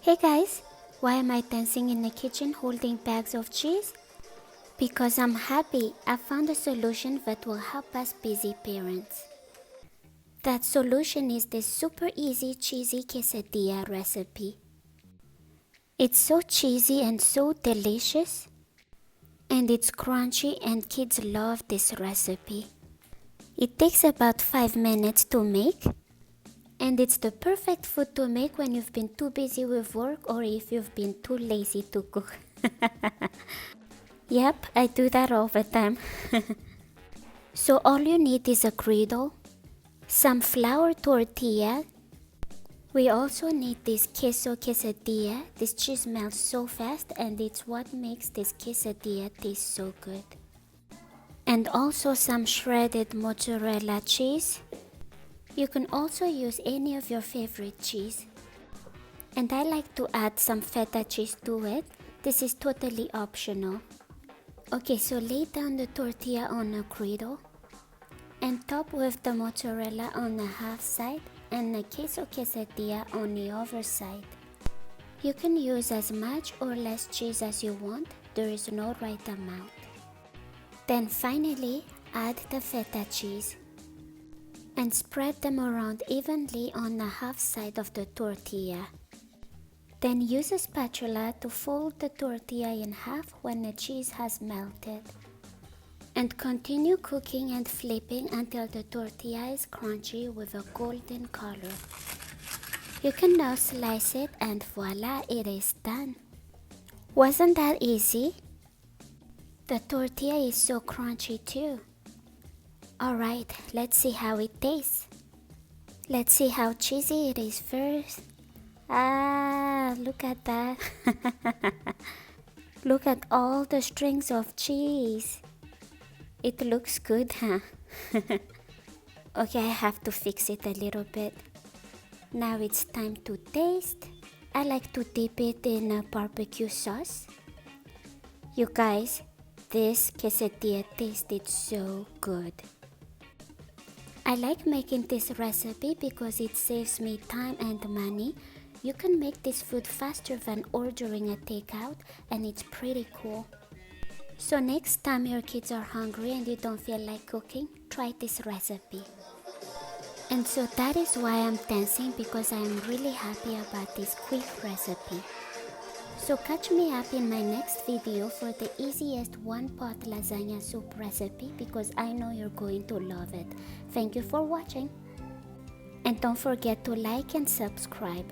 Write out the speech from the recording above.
Hey guys, why am I dancing in the kitchen holding bags of cheese? Because I'm happy I found a solution that will help us busy parents. That solution is this super easy cheesy quesadilla recipe. It's so cheesy and so delicious, and it's crunchy and kids love this recipe. It takes about 5 minutes to make, and it's the perfect food to make when you've been too busy with work or if you've been too lazy to cook. Yep, I do that all the time. So all you need is a griddle, some flour tortilla. We also need this queso quesadilla. This cheese melts so fast and it's what makes this quesadilla taste so good. And also some shredded mozzarella cheese. You can also use any of your favorite cheese. And I like to add some feta cheese to it. This is totally optional. Okay, so lay down the tortilla on a griddle and top with the mozzarella on the half side and the queso quesadilla on the other side. You can use as much or less cheese as you want. There is no right amount. Then finally, add the feta cheese and spread them around evenly on the half side of the tortilla. Then use a spatula to fold the tortilla in half when the cheese has melted. And continue cooking and flipping until the tortilla is crunchy with a golden color. You can now slice it and voila, it is done. Wasn't that easy? The tortilla is so crunchy too. Alright, let's see how it tastes. Let's see how cheesy it is first. Ah, look at that. Look at all the strings of cheese. It looks good, huh? Okay, I have to fix it a little bit. Now it's time to taste. I like to dip it in a barbecue sauce. You guys, this quesadilla tasted so good. I like making this recipe because it saves me time and money. You can make this food faster than ordering a takeout, and it's pretty cool. So next time your kids are hungry and you don't feel like cooking, try this recipe. And so that is why I'm dancing, because I'm really happy about this quick recipe. So catch me up in my next video for the easiest one-pot lasagna soup recipe, because I know you're going to love it. Thank you for watching. And don't forget to like and subscribe.